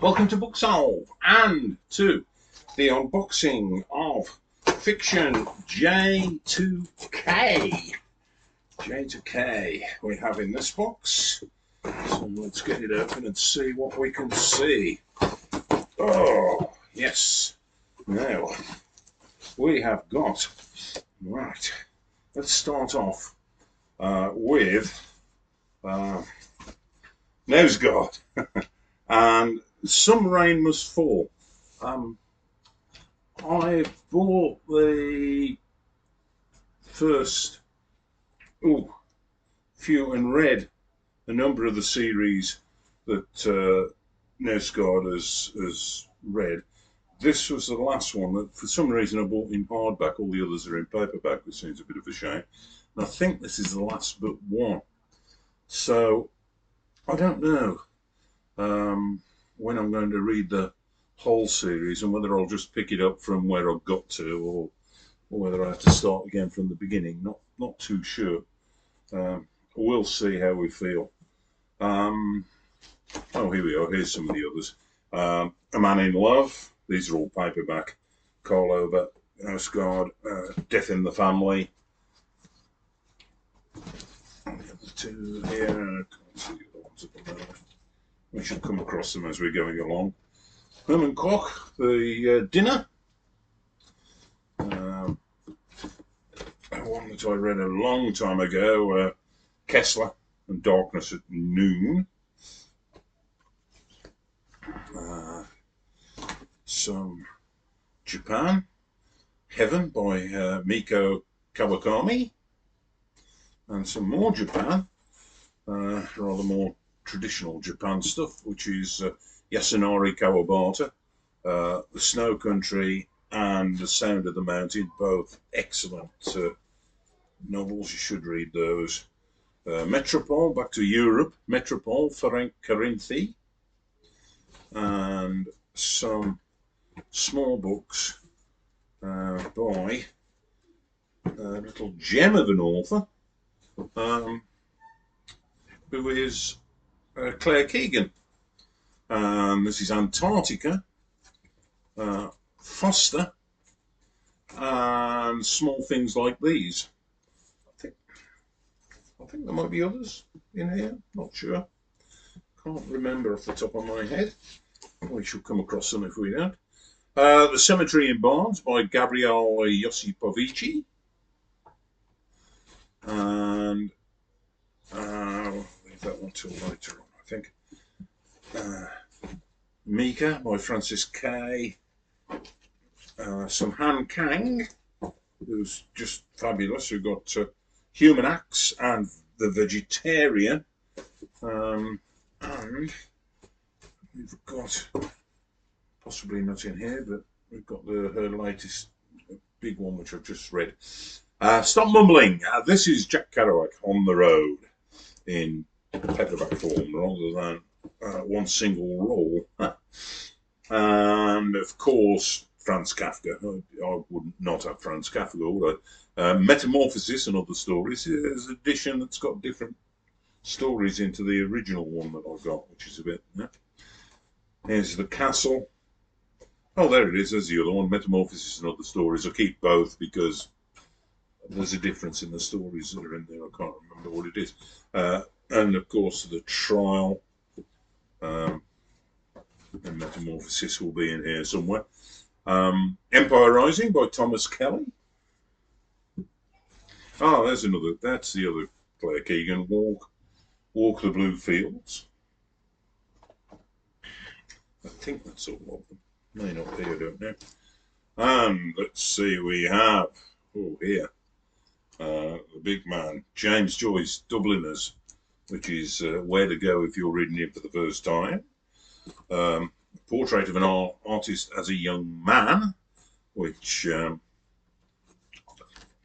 Welcome to Book Solve and to the unboxing of Fiction J2K. J2K we have in this box. So let's get it open and see what we can see. Oh, yes. Now, we have got, right, let's start off with Nose Guard. And Some Rain Must Fall. I bought the first few and read a number of the series that Nose Guard has read. This was the last one that for some reason I bought in hardback. All the others are in paperback, which seems a bit of a shame. And I think this is the last but one. So I don't know when I'm going to read the whole series and whether I'll just pick it up from where I got to or whether I have to start again from the beginning. Not too sure. We'll see how we feel. Oh, here we are. Here's some of the others. A Man in Love. These are all paperback. Carl Over, Nose Guard, Death in the Family. And the other two here. I can't see the other ones at the moment. We should come across them as we're going along. Herman Koch, The Dinner. One that I read a long time ago, Kessler and Darkness at Noon. Some Japan, Heaven by Miko Kawakami. And some more Japan, rather more traditional Japan stuff, which is Yasunari Kawabata, The Snow Country and The Sound of the Mountain, both excellent novels. You should read those. Metropole, back to Europe, Metropole, Ferenc Karinthi, and some small books by a little gem of an author who is Claire Keegan. This is Antarctica, Foster, and Small Things Like These. I think there might be others in here, not sure. Can't remember off the top of my head. We shall come across them if we don't. The Cemetery in Barnes by Gabriele Josipovici. And I'll leave that one till later on, I think. Mika by Francis Kay. Some Han Kang, who's just fabulous. We've got Human Acts and The Vegetarian. And we've got, possibly not in here, but we've got her latest big one, which I've just read. Stop Mumbling. This is Jack Kerouac, On the Road, in paperback form rather than one single roll. And of course, Franz Kafka. I would not have Franz Kafka, would I? Metamorphosis and Other Stories is an edition that's got different stories into the original one that I've got, which is a bit. Here's The Castle. Oh, there it is. There's the other one, Metamorphosis and Other Stories. I keep both because there's a difference in the stories that are in there. I can't remember what it is. And of course, The Trial. And Metamorphosis will be in here somewhere. Empire Rising by Thomas Kelly. Oh, there's another. That's the other Claire Keegan. Walk the Blue Fields. I think that's all of them. May not be, I don't know. And let's see, we have here the big man, James Joyce, Dubliners, which is Where to Go If You're Reading it for the first time. Portrait of an Artist as a Young Man, which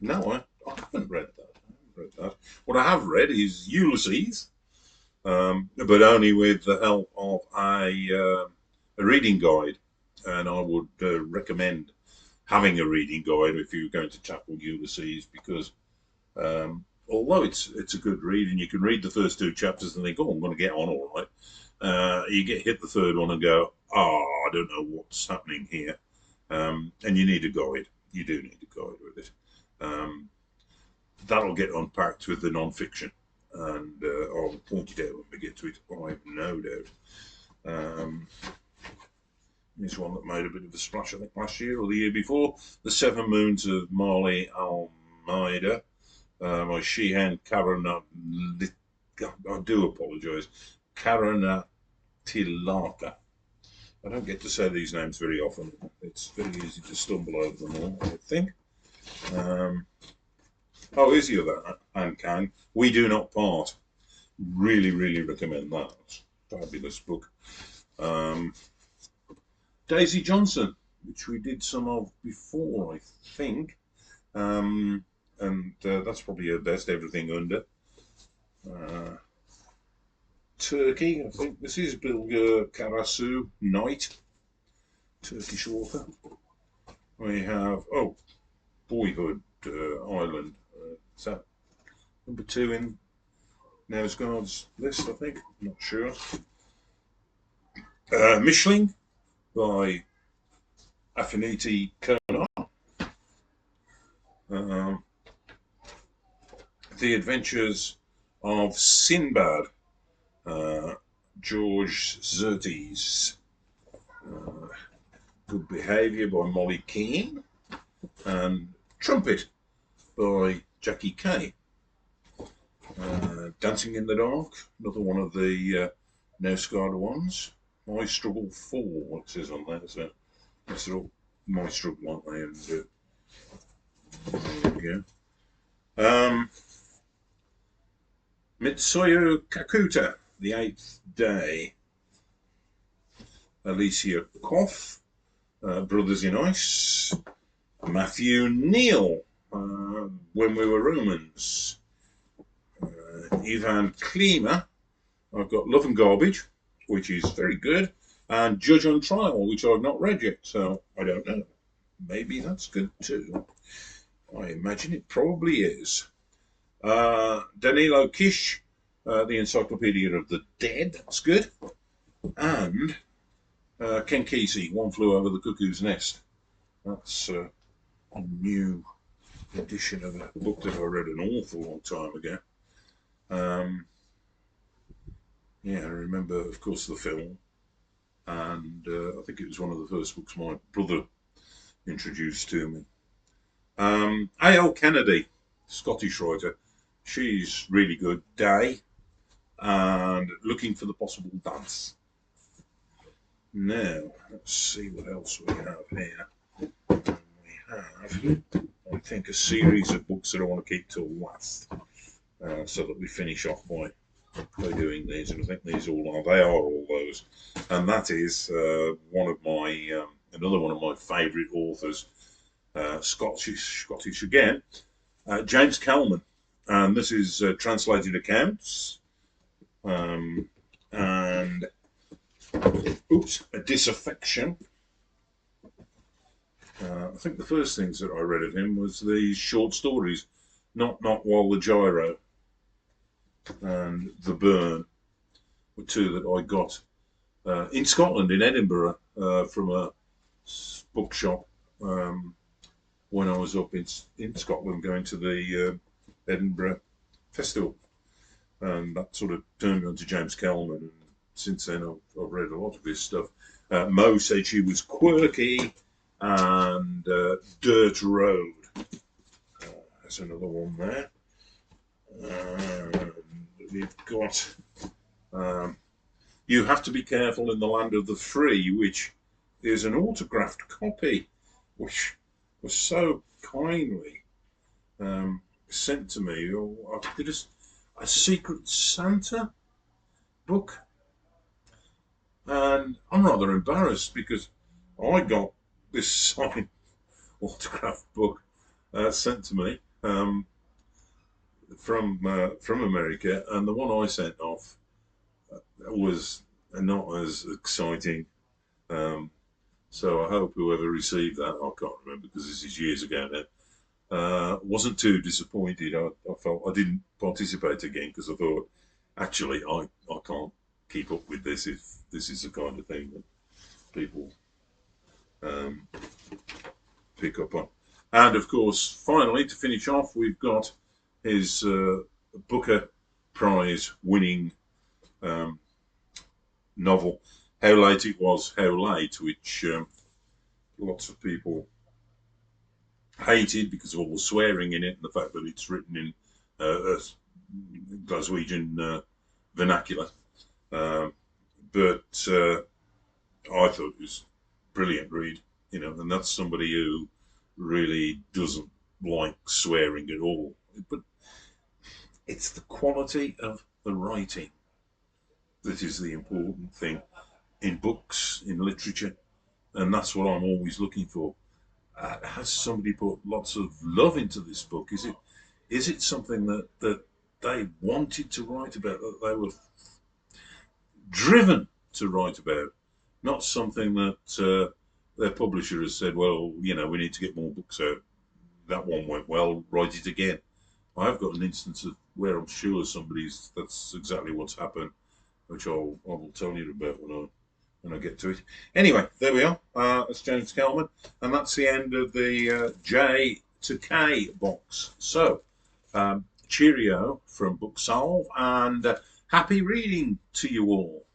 no, I haven't read that. What I have read is Ulysses, but only with the help of a reading guide, and I would recommend having a reading guide if you're going to tackle Ulysses, because although it's a good read and you can read the first two chapters and think, oh, I'm going to get on all right, You get hit the third one and go, oh, I don't know what's happening here. And you need a guide. You do need a guide with it. That'll get unpacked with the non-fiction, and I'll point it out when we get to it, I've no doubt. This one that made a bit of a splash, I think, last year or the year before, The Seven Moons of Marley Almeida, by Shehan Karana. I do apologise, Karana Tilaka. I don't get to say these names very often. It's very easy to stumble over them all, I think. Oh, here's the other Anne Kang. We Do Not Part. Really, really recommend that. Fabulous book. Daisy Johnson, which we did some of before, I think. And that's probably her best. Everything Under. Turkey, I think this is Bilge Karasu, Knight, Turkish author. We have, Boyhood Island. Is that number 2 in Knausgaard's list, I think? I'm not sure. Mishling by Afiniti Konar. The Adventures of Sinbad, George Zertes. Good Behaviour by Molly Keane. And Trumpet by Jackie Kay. Dancing in the Dark, another one of the Knausgaard ones. My Struggle 4, it says on there, so that's all My Struggle, aren't they? And there we go. Mitsuyo Kakuta, The Eighth Day. Alicia Koff, Brothers in Ice. Matthew Neal, When We Were Romans. Ivan Klima, I've got Love and Garbage, which is very good, and Judge on Trial, which I've not read yet, so I don't know. Maybe that's good too. I imagine it probably is. Danilo Kish, The Encyclopedia of the Dead, that's good. And Ken Kesey, One Flew Over the Cuckoo's Nest. That's a new edition of a book that I read an awful long time ago. Yeah, I remember, of course, the film, and I think it was one of the first books my brother introduced to me. A.L. Kennedy, Scottish writer, she's really good. Day, and Looking for the Possible Dance. Now, let's see what else we have here. We have, I think, a series of books that I want to keep till last, so that we finish off by doing these, and I think these all are. They are all those, and that is one of my another one of my favourite authors, Scottish again, James Kelman, and this is Translated Accounts, and A Disaffection. I think the first things that I read of him was the short stories, Not While the Gyro and The Burn, were two that I got in Scotland, in Edinburgh, from a bookshop when I was up in Scotland going to the Edinburgh Festival. And that sort of turned me on to James Kelman, and since then I've read a lot of his stuff. Mo said she was quirky, and Dirt Road. There's another one there. We've got You Have to Be Careful in the Land of the Free, which is an autographed copy, which was so kindly sent to me. A Secret Santa book, and I'm rather embarrassed because I got this signed autographed book sent to me from America, and the one I sent off was not as exciting. So I hope whoever received that, I can't remember because this is years ago now, wasn't too disappointed. I felt I didn't participate again because I thought, actually, I can't keep up with this if this is the kind of thing that people pick up on. And of course, finally, to finish off, we've got his Booker Prize winning novel, How Late It Was, How Late, which lots of people hated because of all the swearing in it and the fact that it's written in Glaswegian vernacular. But I thought it was a brilliant read, and that's somebody who really doesn't like swearing at all. But it's the quality of the writing that is the important thing in books, in literature, and that's what I'm always looking for. Has somebody put lots of love into this book? Is it something that they wanted to write about, that they were driven to write about, not something that their publisher has said, well, we need to get more books out. That one went well, write it again. I've got an instance of where I'm sure that's exactly what's happened, which I will tell you about when I get to it. Anyway, there we are. That's James Kelman, and that's the end of the J to K box. So, cheerio from Booksolve, and happy reading to you all.